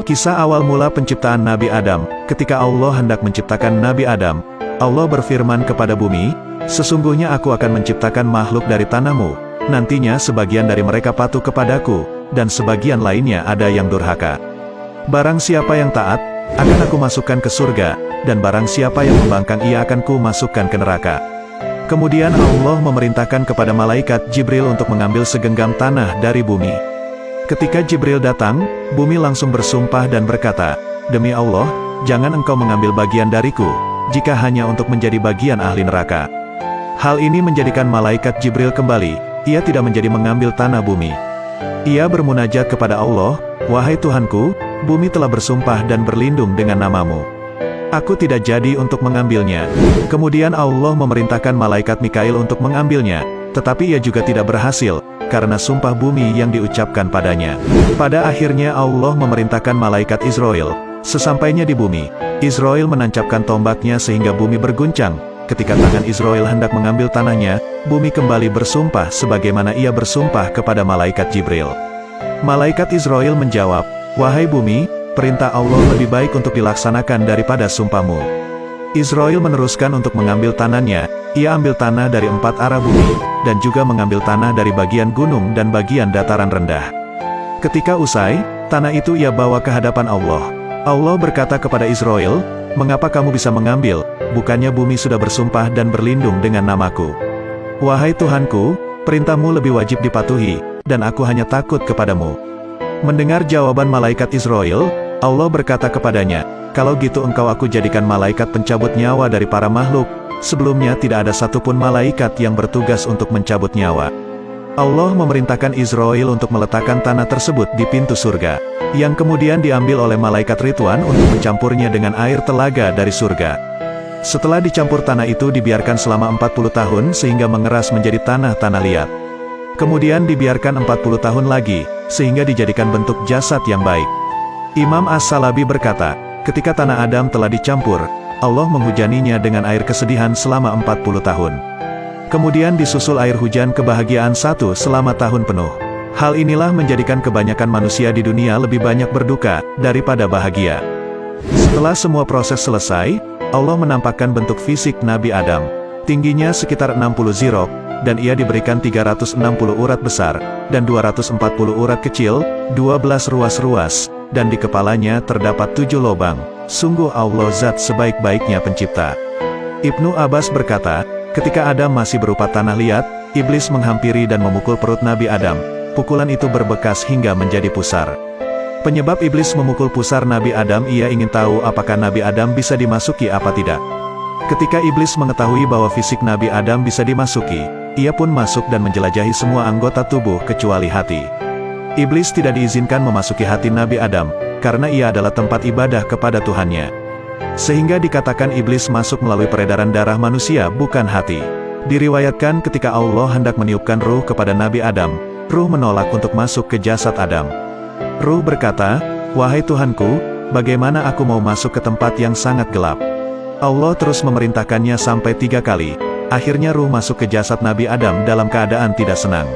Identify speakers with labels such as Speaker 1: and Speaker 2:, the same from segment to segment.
Speaker 1: Kisah awal mula penciptaan Nabi Adam. Ketika Allah hendak menciptakan Nabi Adam, Allah berfirman kepada bumi, "Sesungguhnya aku akan menciptakan makhluk dari tanahmu. Nantinya sebagian dari mereka patuh kepadaku, dan sebagian lainnya ada yang durhaka. Barang siapa yang taat, akan aku masukkan ke surga, dan barang siapa yang membangkang ia akan ku masukkan ke neraka." Kemudian Allah memerintahkan kepada malaikat Jibril untuk mengambil segenggam tanah dari bumi. Ketika Jibril datang, bumi langsung bersumpah dan berkata, "Demi Allah, jangan engkau mengambil bagian dariku, jika hanya untuk menjadi bagian ahli neraka." Hal ini menjadikan malaikat Jibril kembali, ia tidak menjadi mengambil tanah bumi. Ia bermunajat kepada Allah, "Wahai Tuhanku, bumi telah bersumpah dan berlindung dengan namamu. Aku tidak jadi untuk mengambilnya." Kemudian Allah memerintahkan malaikat Mikail untuk mengambilnya, tetapi ia juga tidak berhasil, karena sumpah bumi yang diucapkan padanya. Pada akhirnya Allah memerintahkan malaikat Israel. Sesampainya di bumi, Israel menancapkan tombaknya sehingga bumi berguncang. Ketika tangan Israel hendak mengambil tanahnya, bumi kembali bersumpah sebagaimana ia bersumpah kepada malaikat Jibril. Malaikat Israel menjawab, "Wahai bumi, perintah Allah lebih baik untuk dilaksanakan daripada sumpahmu." Israel meneruskan untuk mengambil tanahnya. Ia ambil tanah dari 4 arah bumi, dan juga mengambil tanah dari bagian gunung dan bagian dataran rendah. Ketika usai, tanah itu ia bawa ke hadapan Allah. Allah berkata kepada Israel, "Mengapa kamu bisa mengambil? Bukannya bumi sudah bersumpah dan berlindung dengan namaku?" "Wahai Tuhanku, perintahmu lebih wajib dipatuhi, dan aku hanya takut kepadamu." Mendengar jawaban malaikat Israel, Allah berkata kepadanya, "Kalau gitu engkau aku jadikan malaikat pencabut nyawa dari para makhluk. Sebelumnya tidak ada satupun malaikat yang bertugas untuk mencabut nyawa." Allah memerintahkan Israel untuk meletakkan tanah tersebut di pintu surga, yang kemudian diambil oleh malaikat Ridwan untuk mencampurnya dengan air telaga dari surga. Setelah dicampur tanah itu dibiarkan selama 40 tahun sehingga mengeras menjadi tanah-tanah liat. Kemudian dibiarkan 40 tahun lagi, sehingga dijadikan bentuk jasad yang baik. Imam As-Salabi berkata, ketika tanah Adam telah dicampur, Allah menghujaninya dengan air kesedihan selama 40 tahun. Kemudian disusul air hujan kebahagiaan selama tahun penuh. Hal inilah menjadikan kebanyakan manusia di dunia lebih banyak berduka daripada bahagia. Setelah semua proses selesai, Allah menampakkan bentuk fisik Nabi Adam. Tingginya sekitar 60 zirok, dan ia diberikan 360 urat besar, dan 240 urat kecil, 12 ruas-ruas, dan di kepalanya terdapat 7 lubang. Sungguh Allah zat sebaik-baiknya pencipta. Ibnu Abbas berkata, ketika Adam masih berupa tanah liat, iblis menghampiri dan memukul perut Nabi Adam. Pukulan itu berbekas hingga menjadi pusar. Penyebab iblis memukul pusar Nabi Adam, ia ingin tahu apakah Nabi Adam bisa dimasuki apa tidak. Ketika iblis mengetahui bahwa fisik Nabi Adam bisa dimasuki, ia pun masuk dan menjelajahi semua anggota tubuh kecuali hati. Iblis tidak diizinkan memasuki hati Nabi Adam, karena ia adalah tempat ibadah kepada Tuhannya. Sehingga dikatakan iblis masuk melalui peredaran darah manusia, bukan hati. Diriwayatkan ketika Allah hendak meniupkan ruh kepada Nabi Adam, ruh menolak untuk masuk ke jasad Adam. Ruh berkata, "Wahai Tuhanku, bagaimana aku mau masuk ke tempat yang sangat gelap?" Allah terus memerintahkannya sampai 3 kali. Akhirnya ruh masuk ke jasad Nabi Adam dalam keadaan tidak senang.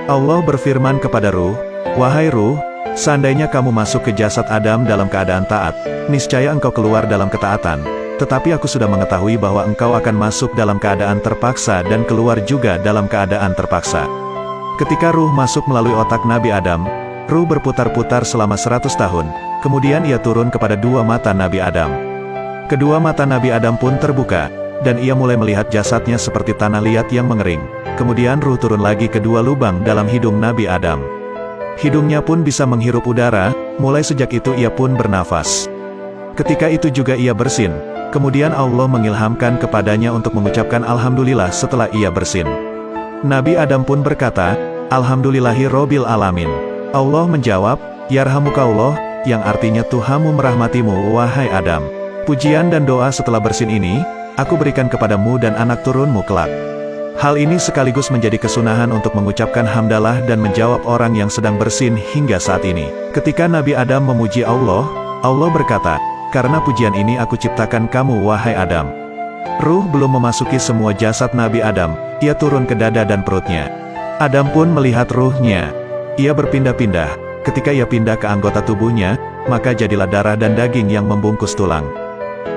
Speaker 1: Allah berfirman kepada ruh, "Wahai ruh, seandainya kamu masuk ke jasad Adam dalam keadaan taat, niscaya engkau keluar dalam ketaatan. Tetapi aku sudah mengetahui bahwa engkau akan masuk dalam keadaan terpaksa dan keluar juga dalam keadaan terpaksa." Ketika ruh masuk melalui otak Nabi Adam, ruh berputar-putar selama 100 tahun. Kemudian ia turun kepada 2 mata Nabi Adam. Kedua mata Nabi Adam pun terbuka, dan ia mulai melihat jasadnya seperti tanah liat yang mengering. Kemudian ruh turun lagi ke 2 lubang dalam hidung Nabi Adam. Hidungnya pun bisa menghirup udara, mulai sejak itu ia pun bernafas. Ketika itu juga ia bersin. Kemudian Allah mengilhamkan kepadanya untuk mengucapkan Alhamdulillah setelah ia bersin. Nabi Adam pun berkata, "Alhamdulillahi Robbil Alamin." Allah menjawab, "Yarhamukallah," yang artinya Tuhanmu merahmatimu, wahai Adam. Pujian dan doa setelah bersin ini, aku berikan kepadamu dan anak turunmu kelak. Hal ini sekaligus menjadi kesunahan untuk mengucapkan hamdalah dan menjawab orang yang sedang bersin hingga saat ini. Ketika Nabi Adam memuji Allah, Allah berkata, "Karena pujian ini aku ciptakan kamu wahai Adam." Ruh belum memasuki semua jasad Nabi Adam, ia turun ke dada dan perutnya. Adam pun melihat ruhnya. Ia berpindah-pindah, ketika ia pindah ke anggota tubuhnya, maka jadilah darah dan daging yang membungkus tulang.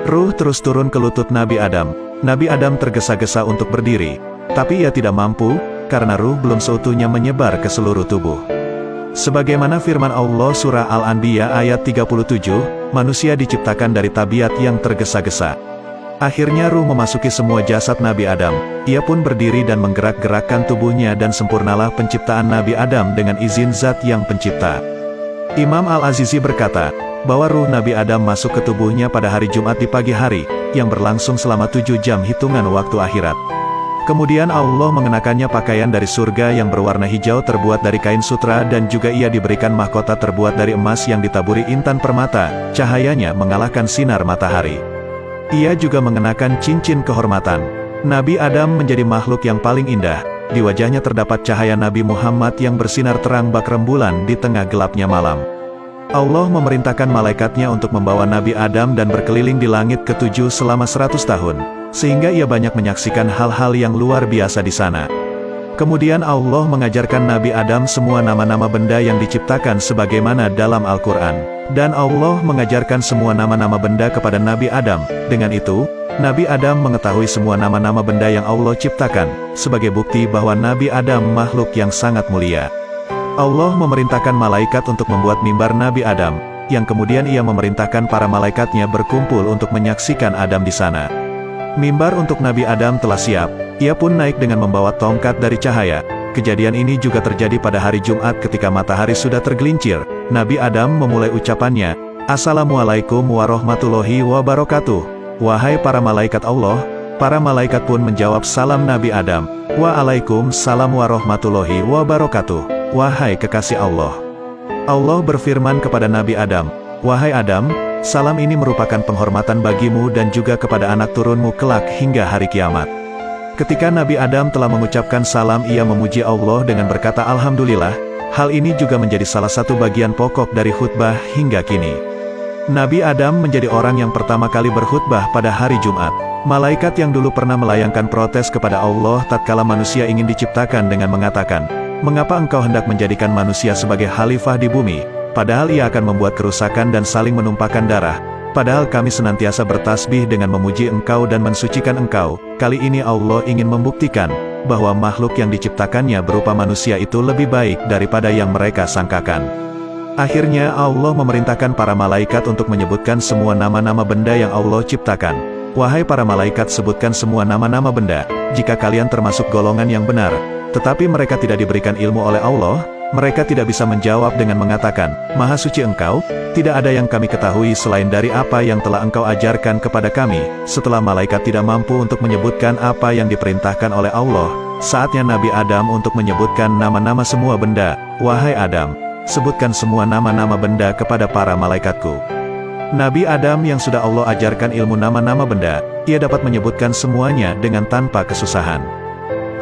Speaker 1: Ruh terus turun ke lutut Nabi Adam. Nabi Adam tergesa-gesa untuk berdiri, tapi ia tidak mampu, karena ruh belum seutuhnya menyebar ke seluruh tubuh. Sebagaimana firman Allah surah Al-Anbiya ayat 37, manusia diciptakan dari tabiat yang tergesa-gesa. Akhirnya ruh memasuki semua jasad Nabi Adam. Ia pun berdiri dan menggerak-gerakkan tubuhnya dan sempurnalah penciptaan Nabi Adam dengan izin Zat yang pencipta. Imam Al-Azizi berkata, bahwa ruh Nabi Adam masuk ke tubuhnya pada hari Jumat di pagi hari, yang berlangsung selama 7 jam hitungan waktu akhirat. Kemudian Allah mengenakannya pakaian dari surga yang berwarna hijau terbuat dari kain sutra dan juga ia diberikan mahkota terbuat dari emas yang ditaburi intan permata, cahayanya mengalahkan sinar matahari. Ia juga mengenakan cincin kehormatan. Nabi Adam menjadi makhluk yang paling indah. Di wajahnya terdapat cahaya Nabi Muhammad yang bersinar terang bak rembulan di tengah gelapnya malam. Allah memerintahkan malaikatnya untuk membawa Nabi Adam dan berkeliling di langit ke-7 selama 100 tahun, sehingga ia banyak menyaksikan hal-hal yang luar biasa di sana. Kemudian Allah mengajarkan Nabi Adam semua nama-nama benda yang diciptakan sebagaimana dalam Al-Quran. Dan Allah mengajarkan semua nama-nama benda kepada Nabi Adam. Dengan itu, Nabi Adam mengetahui semua nama-nama benda yang Allah ciptakan, sebagai bukti bahwa Nabi Adam makhluk yang sangat mulia. Allah memerintahkan malaikat untuk membuat mimbar Nabi Adam, yang kemudian ia memerintahkan para malaikatnya berkumpul untuk menyaksikan Adam di sana. Mimbar untuk Nabi Adam telah siap, ia pun naik dengan membawa tongkat dari cahaya. Kejadian ini juga terjadi pada hari Jumat ketika matahari sudah tergelincir. Nabi Adam memulai ucapannya, "Assalamualaikum warahmatullahi wabarakatuh." Wahai para malaikat Allah, para malaikat pun menjawab salam Nabi Adam, "Waalaikumsalam warahmatullahi wabarakatuh." Wahai kekasih Allah. Allah berfirman kepada Nabi Adam, "Wahai Adam, salam ini merupakan penghormatan bagimu dan juga kepada anak turunmu kelak hingga hari kiamat." Ketika Nabi Adam telah mengucapkan salam, ia memuji Allah dengan berkata Alhamdulillah. Hal ini juga menjadi salah satu bagian pokok dari khutbah hingga kini. Nabi Adam menjadi orang yang pertama kali berkhutbah pada hari Jumat. Malaikat yang dulu pernah melayangkan protes kepada Allah tatkala manusia ingin diciptakan dengan mengatakan, "Mengapa engkau hendak menjadikan manusia sebagai khalifah di bumi, padahal ia akan membuat kerusakan dan saling menumpahkan darah? Padahal kami senantiasa bertasbih dengan memuji engkau dan mensucikan engkau." Kali ini Allah ingin membuktikan bahwa makhluk yang diciptakannya berupa manusia itu lebih baik daripada yang mereka sangkakan. Akhirnya Allah memerintahkan para malaikat untuk menyebutkan semua nama-nama benda yang Allah ciptakan. "Wahai para malaikat, sebutkan semua nama-nama benda, jika kalian termasuk golongan yang benar." Tetapi mereka tidak diberikan ilmu oleh Allah. Mereka tidak bisa menjawab dengan mengatakan, "Maha suci engkau, tidak ada yang kami ketahui selain dari apa yang telah engkau ajarkan kepada kami." Setelah malaikat tidak mampu untuk menyebutkan apa yang diperintahkan oleh Allah, saatnya Nabi Adam untuk menyebutkan nama-nama semua benda. "Wahai Adam, sebutkan semua nama-nama benda kepada para malaikatku." Nabi Adam yang sudah Allah ajarkan ilmu nama-nama benda, ia dapat menyebutkan semuanya dengan tanpa kesusahan.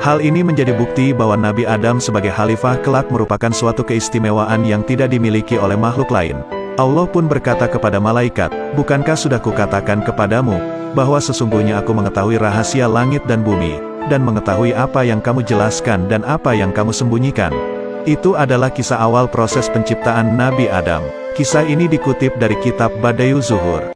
Speaker 1: Hal ini menjadi bukti bahwa Nabi Adam sebagai khalifah kelak merupakan suatu keistimewaan yang tidak dimiliki oleh makhluk lain. Allah pun berkata kepada malaikat, "Bukankah sudah kukatakan kepadamu, bahwa sesungguhnya aku mengetahui rahasia langit dan bumi, dan mengetahui apa yang kamu jelaskan dan apa yang kamu sembunyikan?" Itu adalah kisah awal proses penciptaan Nabi Adam. Kisah ini dikutip dari kitab Bada'iuz Zuhur.